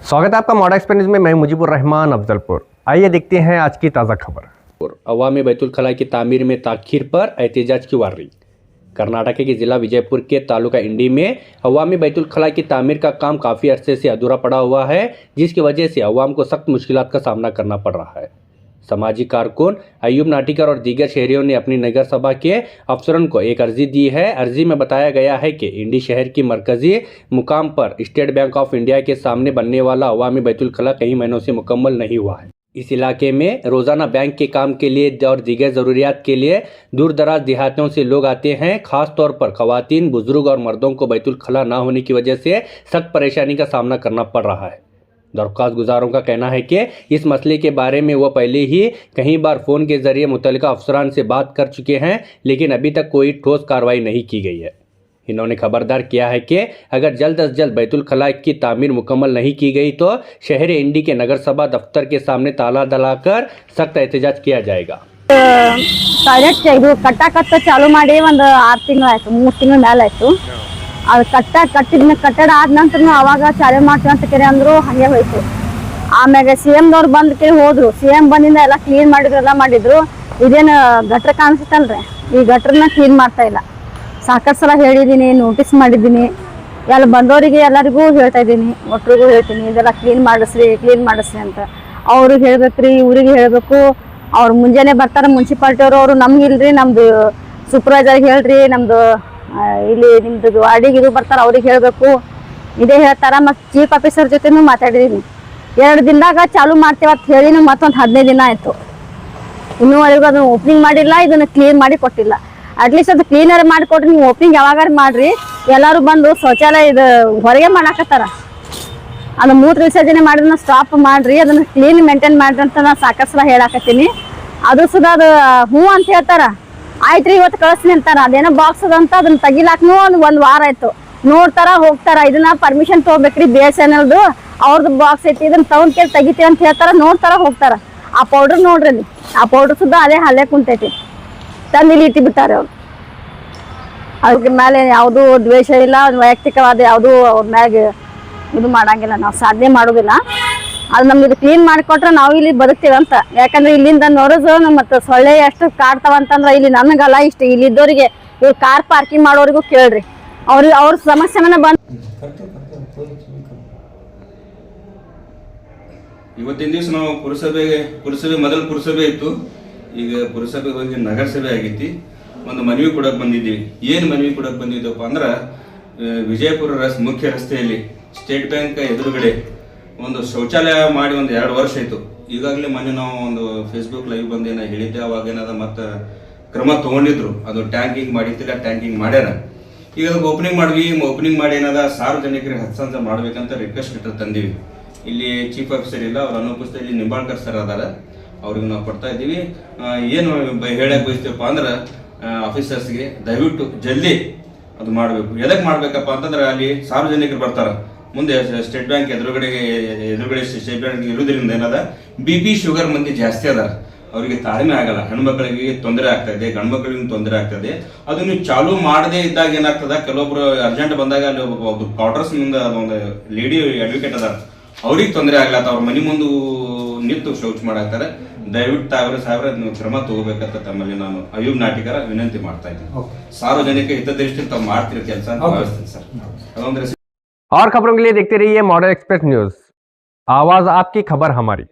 स्वागत है आपका मॉडर्न एक्सप्रेस में। मैं मुजीबुर रहमान अफजलपुर। आइए देखते हैं आज की ताज़ा खबर। अवामी बैतुल खला की तामीर में ताखीर पर एहतजाज की वार्निंग। कर्नाटक के जिला विजयपुर के तालुका इंडी में अवामी बैतुल खला की तामीर का काम काफ़ी अरसे से अधूरा पड़ा हुआ है, जिसकी वजह से अवाम को सख्त मुश्किलात का सामना करना पड़ रहा है। सामाजिक कारकुन अयूब नाटिकर और दीगर शहरियों ने अपनी नगर सभा के अफसरों को एक अर्जी दी है। अर्जी में बताया गया है कि इंडी शहर की मरकजी मुकाम पर स्टेट बैंक ऑफ इंडिया के सामने बनने वाला अवामी बैतुल खला कई महीनों से मुकम्मल नहीं हुआ है। इस इलाके में रोज़ाना बैंक के काम के लिए और दीगर ज़रूरियात के लिए दूर दराज देहातों से लोग आते हैं। खास तौर पर ख़वातीन, बुजुर्ग और मर्दों को बैतुल खला ना होने की वजह से सख्त परेशानी का सामना करना पड़ रहा है। दरख्वास्त गुजारों का कहना है कि इस मसले के बारे में वो पहले ही कई बार फ़ोन के ज़रिए मुतल्लिका अफसरान से बात कर चुके हैं, लेकिन अभी तक कोई ठोस कार्रवाई नहीं की गई है। इन्होंने खबरदार किया है कि अगर जल्द अज जल्द बैतुल खला की तामीर मुकम्मल नहीं की गई तो शहर इंडी के नगर सभा दफ्तर के सामने ताला डलाकर सख्त एहतजाज किया जाएगा। ಟಾಯ್ಲೆಟ್ ಇದು ಕಟ್ಟ ಚಾಲು ಮಾಡಿ ಒಂದು 6 ತಿಂಗಳಾಯ್ತು, 3 ತಿಂಗಳ ಮೇಲೆ ಆಯ್ತು. ಅದು ಕಟ್ಟಡ ಆದ ನಂತರ ಅವಾಗ ಚಾಲು ಮಾಡ್ತೀವಿ ಅಂತ ಕೇಳಿ ಅಂದ್ರು, ಹಂಗೆ ಹೋಯ್ತು. ಆಮ್ಯಾಗ CM ದವ್ರು ಬಂದ್ ಕೇಳಿ ಹೋದ್ರು. CM ಬಂದಿಂದ ಎಲ್ಲ ಕ್ಲೀನ್ ಮಾಡಿದ್ರು. ಇದೇನು ಗಟ್ರ ಕಾಣಿಸುತ್ತಲ್ರಿ, ಈ ಗಟ್ರನ್ನ ಕ್ಲೀನ್ ಮಾಡ್ತಾ ಇಲ್ಲ. ಸಾಕಷ್ಟು ಸಲ ಹೇಳಿದ್ದೀನಿ, ನೋಟಿಸ್ ಮಾಡಿದ್ದೀನಿ. ಎಲ್ಲ ಬಂದವರಿಗೆ ಎಲ್ಲರಿಗೂ ಹೇಳ್ತಾ ಇದ್ದೀನಿ, ಒಟ್ಟರಿಗೂ ಹೇಳ್ತೀನಿ, ಇದೆಲ್ಲ ಕ್ಲೀನ್ ಮಾಡಿಸ್ರಿ ಅಂತ. ಅವ್ರಿಗೆ ಹೇಳ್ಬೇಕ್ರಿ, ಇವ್ರಿಗೆ ಹೇಳ್ಬೇಕು. ಅವ್ರು ಮುಂಜಾನೆ ಬರ್ತಾರೆ ಮುನ್ಸಿಪಾಲ್ಟಿ ಅವರು, ನಮ್ಗೆ ಇಲ್ರಿ, ನಮ್ದು ಸೂಪರ್ವೈಸರ್ಗೆ ಹೇಳ್ರಿ, ನಮ್ದು ಇಲ್ಲಿ ನಿಮ್ದು ವಾರ್ಡಿಗೆ ಇದು ಬರ್ತಾರೆ ಅವ್ರಿಗೆ ಹೇಳಬೇಕು, ಇದೇ ಹೇಳ್ತಾರ. ಮತ್ತು ಚೀಫ್ ಆಫೀಸರ್ ಜೊತೆನೂ ಮಾತಾಡಿದ್ದೀನಿ. 2 ದಿನದಾಗ ಚಾಲು ಮಾಡ್ತೇವೆ ಅಂತ ಹೇಳಿ ಮತ್ತೊಂದು 15 ದಿನ ಆಯಿತು. ಇನ್ನೂವರೆಗೂ ಅದನ್ನು ಓಪನಿಂಗ್ ಮಾಡಿಲ್ಲ, ಇದನ್ನು ಕ್ಲೀನ್ ಮಾಡಿ ಕೊಟ್ಟಿಲ್ಲ. ಅಟ್ಲೀಸ್ಟ್ ಅದು ಕ್ಲೀನರ್ ಮಾಡಿಕೊಡ್ರಿ, ನೀವು ಓಪನಿಂಗ್ ಯಾವಾಗಾರು ಮಾಡಿರಿ. ಎಲ್ಲರೂ ಬಂದು ಶೌಚಾಲಯ ಇದು ಹೊರಗೆ ಮಾಡಾಕತ್ತಾರ. ಅದು ಮೂತ್ರ ವಿಸರ್ಜನೆ ಮಾಡಿದ್ರೆ ಸ್ಟಾಪ್ ಮಾಡಿರಿ, ಅದನ್ನು ಕ್ಲೀನ್ ಮೇಂಟೈನ್ ಮಾಡಿರಿ ಅಂತ ನಾನು ಸಾಕಷ್ಟು ಸಲ ಹೇಳಾಕತ್ತೀನಿ. ಅದು ಸುಧಾ ಅದು ಹ್ಞೂ ಅಂತ ಹೇಳ್ತಾರ. ಆಯ್ತು ರೀ, ಇವತ್ತು ಕಳಿಸ್ತೀನಿ ಅಂತಾರ. ಅದೇನೋ ಬಾಕ್ಸ್ ಅದಂತ ಅದನ್ನ ತೆಗಿಲಾಕ್ನು ಒಂದು ವಾರ ಆಯ್ತು. ನೋಡ್ತಾರ, ಹೋಗ್ತಾರ. ಇದನ್ನ ಪರ್ಮಿಷನ್ ತೊಗೋಬೇಕ್ರಿ BSNL ಅವ್ರದ್ದು ಬಾಕ್ಸ್ ಐತಿ, ಇದನ್ನ ತಗೊಂಡ್ ಕೇಳಿ ತೆಗಿತೀವಿ ಅಂತ ಹೇಳ್ತಾರ. ನೋಡ್ತಾರ, ಹೋಗ್ತಾರ. ಆ ಪೌಡರ್ ನೋಡ್ರಿ, ಅಲ್ಲಿ ಆ ಪೌಡರ್ ಸುಧಾ ಅದೇ ಹಲ್ಲೆ ಕುಂತೈತಿ, ತಂದು ಇಲ್ಲಿ ಇಟ್ಟು ಬಿಟ್ಟಾರೆ ಅವ್ರು. ಅದ್ರ ಮೇಲೆ ಯಾವುದೂ ದ್ವೇಷ ಇಲ್ಲ, ವೈಯಕ್ತಿಕವಾದ ಯಾವುದೂ ಅವ್ರ ಮ್ಯಾಗ ಇದು ಮಾಡಂಗಿಲ್ಲ. ನಾವು ಸಾಧನೆ ಮಾಡೋದಿಲ್ಲ. ಅದು ನಮ್ಗೆ ಇದು ಕ್ಲೀನ್ ಮಾಡಿಕೊಟ್ರೆ ನಾವು ಇಲ್ಲಿ ಬದುಕ್ತೀವಂತ. ಯಾಕಂದ್ರೆ ಇಲ್ಲಿಂದ ನೋಡೋದು ಮತ್ತು ಸೊಳ್ಳೆ ಎಷ್ಟು ಕಾಡ್ತಾವಂತಂದ್ರೆ ಇಲ್ಲಿ ನನಗಲ್ಲ, ಇಷ್ಟು ಇಲ್ಲಿದ್ದವರಿಗೆ, ಇವ್ರು ಕಾರ್ ಪಾರ್ಕಿಂಗ್ ಮಾಡೋರಿಗೂ ಕೇಳ್ರಿ, ಅವ್ರ ಸಮಸ್ಯೆನ ಬಂದು. ಇವತ್ತಿನ ದಿವಸ ನಾವು ಪುರಸಭೆ ಮೊದಲು ಪುರಸಭೆ ಇತ್ತು, ಈಗ ಪುರಸಭೆ ಹೋಗಿ ನಗರಸಭೆ ಆಗೈತಿ. ಒಂದು ಮನವಿ ಕೊಡಕ್ಕೆ ಬಂದಿದ್ದೀವಿ. ಏನು ಮನವಿ ಕೊಡಕ್ಕೆ ಬಂದಿದ್ದಪ್ಪ ಅಂದ್ರೆ, ವಿಜಯಪುರ ಮುಖ್ಯ ರಸ್ತೆಯಲ್ಲಿ ಸ್ಟೇಟ್ ಬ್ಯಾಂಕ್ ಎದುರುಗಡೆ ಒಂದು ಶೌಚಾಲಯ ಮಾಡಿ ಒಂದು 2 ವರ್ಷ ಆಯಿತು. ಈಗಾಗಲೇ ಮೊನ್ನೆ ನಾವು ಒಂದು ಫೇಸ್ಬುಕ್ ಲೈವ್ ಬಂದು ಏನೋ ಹೇಳಿದ್ದೆ, ಅವಾಗ ಏನದ ಮತ್ತೆ ಕ್ರಮ ತೊಗೊಂಡಿದ್ರು. ಅದು ಟ್ಯಾಂಕಿಂಗ್ ಮಾಡಿದ್ದಿಲ್ಲ, ಟ್ಯಾಂಕಿಂಗ್ ಮಾಡ್ಯಾರ. ಈಗ ಅದಕ್ಕೆ ಓಪನಿಂಗ್ ಮಾಡಿ ಏನದ ಸಾರ್ವಜನಿಕರಿಗೆ ಹಸ್ತಾಂತ ಮಾಡ್ಬೇಕಂತ ರಿಕ್ವೆಸ್ಟ್ ಲೆಟರ್ ತಂದೀವಿ. ಇಲ್ಲಿ ಚೀಫ್ ಆಫೀಸರ್ ಇಲ್ಲ, ಅವ್ರ ಅನುಪಸ್ಥಿತಿ ಇಲ್ಲಿ ನಿಂಬಾಳ್ಕರ್ ಸರ್ ಅದಾರ, ಅವ್ರಿಗೆ ನಾವು ಕೊಡ್ತಾ ಇದ್ದೀವಿ. ಏನು ಹೇಳಕ್ಕೆ ಬಯಸ್ತೀವಪ್ಪ ಅಂದ್ರೆ, ಆಫೀಸರ್ಸ್ಗೆ ದಯವಿಟ್ಟು ಜಲ್ದಿ ಅದು ಮಾಡಬೇಕು. ಎದಕ್ಕೆ ಮಾಡ್ಬೇಕಪ್ಪ ಅಂತಂದ್ರೆ, ಅಲ್ಲಿ ಸಾರ್ವಜನಿಕರು ಬರ್ತಾರೆ. ಮುಂದೆ ಸ್ಟೇಟ್ ಬ್ಯಾಂಕ್ ಎದುರುಗಡೆ ಸ್ಟೇಟ್ ಬ್ಯಾಂಕ್ ಇರೋದ್ರಿಂದ ಏನದ BP ಶುಗರ್ ಮಂದಿ ಜಾಸ್ತಿ ಅದಾರ, ಅವರಿಗೆ ತಾಳ್ಮೆ ಆಗಲ್ಲ. ಹೆಣ್ಮಕ್ಳಿಗೆ ತೊಂದರೆ ಆಗ್ತಾ ಇದೆ, ಗಂಡು ಮಕ್ಕಳಿಗೆ ತೊಂದರೆ ಆಗ್ತದೆ. ಅದನ್ನು ಚಾಲೂ ಮಾಡದೇ ಇದ್ದಾಗ ಏನಾಗ್ತದ, ಕೆಲವೊಬ್ರು ಅರ್ಜೆಂಟ್ ಬಂದಾಗ ಅಲ್ಲಿ ಒಬ್ಬ ಕ್ವಾರ್ಟರ್ಸ್ ನಿಂದ ಒಂದು ಲೇಡಿ ಅಡ್ವೊಕೇಟ್ ಅದಾರ, ಅವ್ರಿಗೆ ತೊಂದರೆ ಆಗ್ಲತ್ತ. ಅವ್ರ ಮನೆ ಮುಂದೆ ನಿಂತು ಶೌಚ್ ಮಾಡಾಕ್ತಾರೆ. ದಯವಿಟ್ಟು ಸಾವಿರ ನೀವು ಕ್ರಮ ತಗೋಬೇಕಂತ ತಮ್ಮಲ್ಲಿ ನಾನು ಅಯೂಬ್ ನಾಟಿಕರ ವಿನಂತಿ ಮಾಡ್ತಾ ಇದ್ದೀನಿ. ಸಾರ್ವಜನಿಕ ಹಿತದೃಷ್ಟಿ ತಾವು ಮಾಡ್ತಿರೋ ಕೆಲಸ ಅಂತ ಭಾವಿಸ್ತೀನಿ ಸರ್. ಅದೊಂದ್ರೆ और खबरों के लिए देखते रहिए मॉडर्न एक्सप्रेस न्यूज। आवाज आपकी, खबर हमारी।